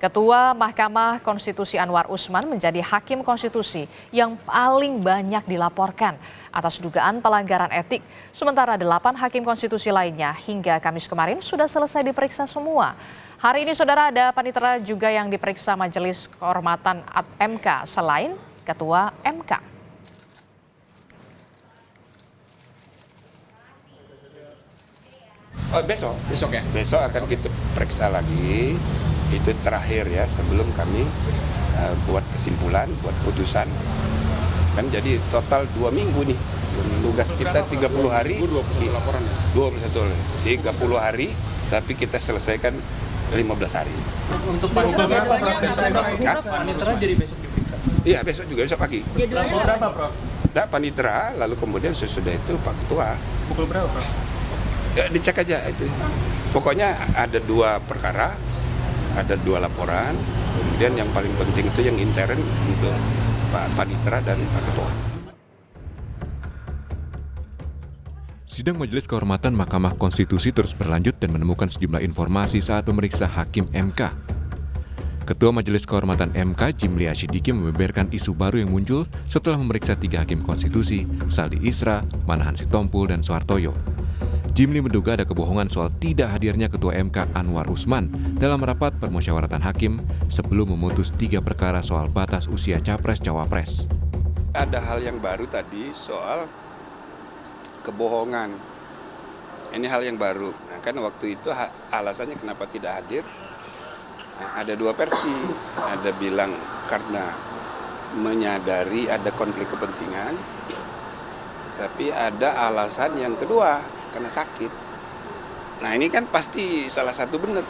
Ketua Mahkamah Konstitusi Anwar Usman menjadi hakim konstitusi yang paling banyak dilaporkan atas dugaan pelanggaran etik. Sementara 8 hakim konstitusi lainnya hingga Kamis kemarin sudah selesai diperiksa semua. Hari ini saudara ada panitera juga yang diperiksa Majelis Kehormatan MK selain Ketua MK. Besok ya? Besok akan kita periksa lagi. Itu terakhir ya sebelum kami buat kesimpulan, buat putusan. Kan jadi total 2 minggu nih. Tugas kita 30 hari. 21 laporan ya? 30 hari, tapi kita selesaikan 15 hari. Untuk pukul berapa, Prof? Panitera jadi besok diperiksa? Iya, besok juga, besok pagi. Jadwalnya berapa, Prof? Nah, panitera, lalu kemudian sesudah itu Pak Ketua. Pukul berapa, Prof? Ya, dicek aja itu. Pokoknya ada 2 perkara, ada 2 laporan. Kemudian yang paling penting itu yang intern untuk Pak Panitera dan Pak Ketua. Sidang Majelis Kehormatan Mahkamah Konstitusi terus berlanjut dan menemukan sejumlah informasi saat memeriksa Hakim MK. Ketua Majelis Kehormatan MK, Jimli Asyidiki, membeberkan isu baru yang muncul setelah memeriksa 3 Hakim Konstitusi, Saldi Isra, Manahan Sitompul, dan Soehartoyo. Jimli menduga ada kebohongan soal tidak hadirnya Ketua MK Anwar Usman dalam rapat permusyawaratan hakim sebelum memutus 3 perkara soal batas usia Capres-Cawapres. Ada hal yang baru tadi soal kebohongan. Ini hal yang baru. Nah, kan waktu itu alasannya kenapa tidak hadir, ada 2 versi. Ada bilang karena menyadari ada konflik kepentingan, tapi ada alasan yang kedua, karena sakit. Nah ini kan pasti salah satu benar.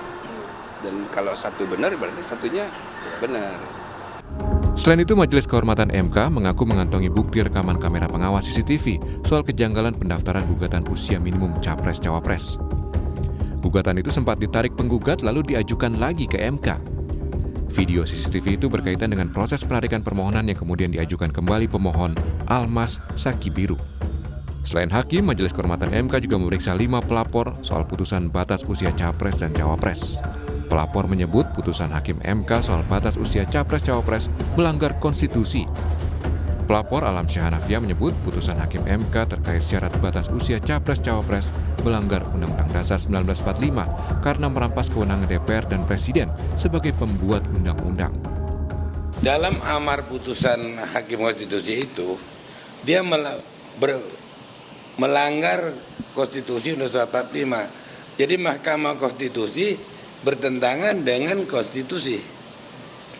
Dan kalau satu benar berarti satunya tidak benar. Selain itu, Majelis Kehormatan MK mengaku mengantongi bukti rekaman kamera pengawas CCTV soal kejanggalan pendaftaran gugatan usia minimum Capres-Cawapres. Gugatan itu sempat ditarik penggugat lalu diajukan lagi ke MK. Video CCTV itu berkaitan dengan proses penarikan permohonan yang kemudian diajukan kembali pemohon Almas Sakibiru. Selain hakim, Majelis Kehormatan MK juga memeriksa 5 pelapor soal putusan batas usia Capres dan Cawapres. Pelapor menyebut putusan hakim MK soal batas usia Capres-Cawapres melanggar konstitusi. Pelapor Alam Syahanafia menyebut putusan hakim MK terkait syarat batas usia Capres-Cawapres melanggar Undang-Undang Dasar 1945 karena merampas kewenangan DPR dan Presiden sebagai pembuat undang-undang. Dalam amar putusan hakim konstitusi itu, dia melanggar konstitusi Undang-Undang 1945. Jadi Mahkamah Konstitusi bertentangan dengan konstitusi.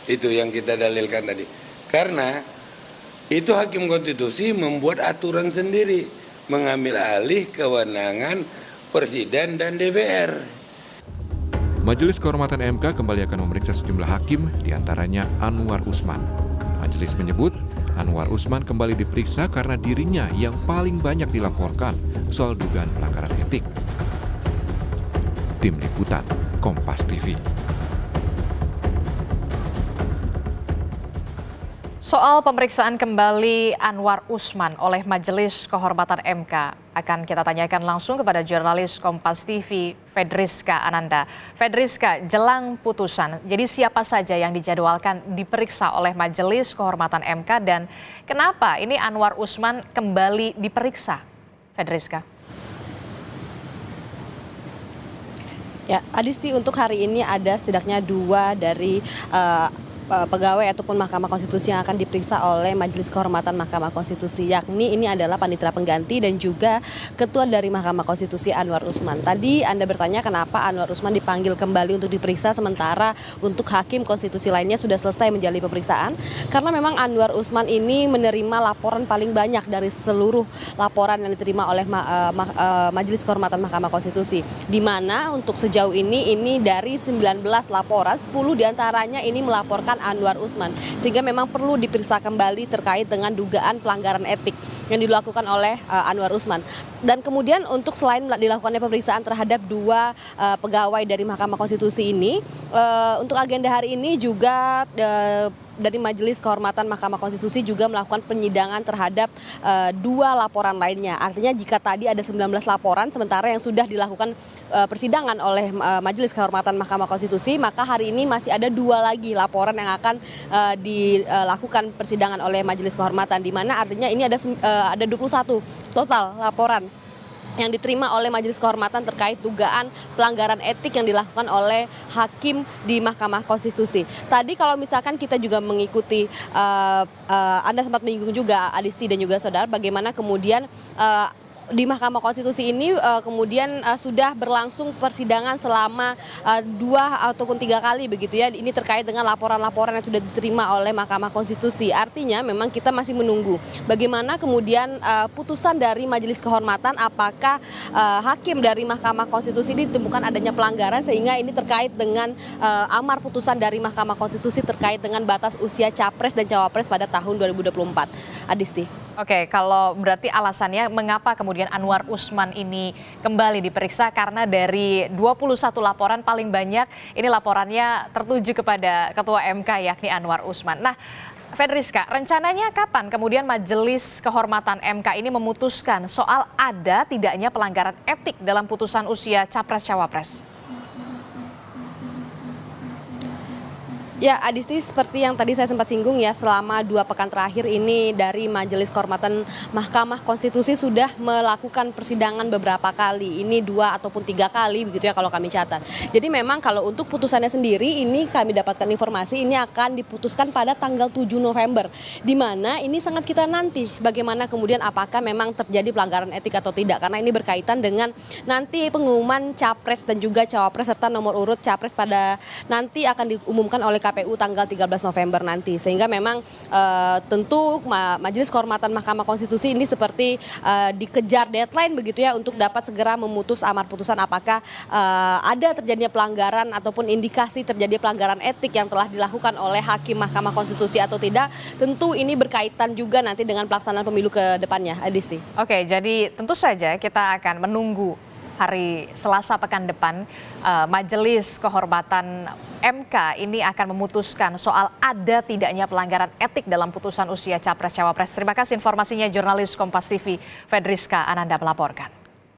Itu yang kita dalilkan tadi. Karena itu hakim konstitusi membuat aturan sendiri, mengambil alih kewenangan Presiden dan DPR. Majelis Kehormatan MK kembali akan memeriksa sejumlah hakim, diantaranya Anwar Usman. Majelis menyebut Anwar Usman kembali diperiksa karena dirinya yang paling banyak dilaporkan soal dugaan pelanggaran etik. Tim Liputan, Kompas TV. Soal pemeriksaan kembali Anwar Usman oleh Majelis Kehormatan MK akan kita tanyakan langsung kepada jurnalis Kompas TV Fedriska Ananda. Fedriska, jelang putusan, jadi siapa saja yang dijadwalkan diperiksa oleh Majelis Kehormatan MK dan kenapa ini Anwar Usman kembali diperiksa? Fedriska. Ya, Adisti, untuk hari ini ada setidaknya 2 dari pegawai ataupun Mahkamah Konstitusi yang akan diperiksa oleh Majelis Kehormatan Mahkamah Konstitusi, yakni ini adalah panitera pengganti dan juga Ketua dari Mahkamah Konstitusi Anwar Usman. Tadi Anda bertanya kenapa Anwar Usman dipanggil kembali untuk diperiksa sementara untuk hakim konstitusi lainnya sudah selesai menjalani pemeriksaan, karena memang Anwar Usman ini menerima laporan paling banyak dari seluruh laporan yang diterima oleh Majelis Kehormatan Mahkamah Konstitusi, di mana untuk sejauh ini dari 19 laporan, 10 diantaranya ini melaporkan Anwar Usman, sehingga memang perlu diperiksa kembali terkait dengan dugaan pelanggaran etik. yang dilakukan oleh Anwar Usman. Dan kemudian untuk selain dilakukannya pemeriksaan terhadap 2 pegawai dari Mahkamah Konstitusi ini, untuk agenda hari ini juga dari Majelis Kehormatan Mahkamah Konstitusi juga melakukan penyidangan terhadap 2 laporan lainnya. Artinya jika tadi ada 19 laporan, sementara yang sudah dilakukan persidangan oleh Majelis Kehormatan Mahkamah Konstitusi, maka hari ini masih ada 2 lagi laporan yang akan dilakukan persidangan oleh Majelis Kehormatan, di mana artinya ini ada 21 total laporan yang diterima oleh Majelis Kehormatan terkait dugaan pelanggaran etik yang dilakukan oleh hakim di Mahkamah Konstitusi. Tadi kalau misalkan kita juga mengikuti, Anda sempat menyinggung juga Adisti dan juga saudara, bagaimana kemudian di Mahkamah Konstitusi ini kemudian sudah berlangsung persidangan selama 2 ataupun 3 kali begitu ya. Ini terkait dengan laporan-laporan yang sudah diterima oleh Mahkamah Konstitusi. Artinya memang kita masih menunggu bagaimana kemudian putusan dari Majelis Kehormatan, apakah hakim dari Mahkamah Konstitusi ini ditemukan adanya pelanggaran sehingga ini terkait dengan amar putusan dari Mahkamah Konstitusi terkait dengan batas usia capres dan cawapres pada tahun 2024. Adisti. Oke, kalau berarti alasannya mengapa kemudian Anwar Usman ini kembali diperiksa, karena dari 21 laporan paling banyak ini laporannya tertuju kepada Ketua MK yakni Anwar Usman. Nah, Fedriska, rencananya kapan kemudian Majelis Kehormatan MK ini memutuskan soal ada tidaknya pelanggaran etik dalam putusan usia capres-cawapres? Ya, Adisti, seperti yang tadi saya sempat singgung ya, selama 2 pekan terakhir ini dari Majelis Kehormatan Mahkamah Konstitusi sudah melakukan persidangan beberapa kali. Ini 2 ataupun 3 kali begitu ya kalau kami catat. Jadi memang kalau untuk putusannya sendiri ini kami dapatkan informasi ini akan diputuskan pada tanggal 7 November. Di mana ini sangat kita nanti bagaimana kemudian apakah memang terjadi pelanggaran etik atau tidak. Karena ini berkaitan dengan nanti pengumuman capres dan juga cawapres serta nomor urut capres pada nanti akan diumumkan oleh KPU tanggal 13 November nanti. Sehingga memang tentu Majelis Kehormatan Mahkamah Konstitusi ini seperti dikejar deadline begitu ya untuk dapat segera memutus amar putusan apakah ada terjadinya pelanggaran ataupun indikasi terjadi pelanggaran etik yang telah dilakukan oleh hakim Mahkamah Konstitusi atau tidak. Tentu ini berkaitan juga nanti dengan pelaksanaan pemilu ke depannya, Adisti. Oke, jadi tentu saja kita akan menunggu hari Selasa pekan depan Majelis Kehormatan MK ini akan memutuskan soal ada tidaknya pelanggaran etik dalam putusan usia capres-cawapres. Terima kasih informasinya jurnalis Kompas TV Fedriska Ananda melaporkan.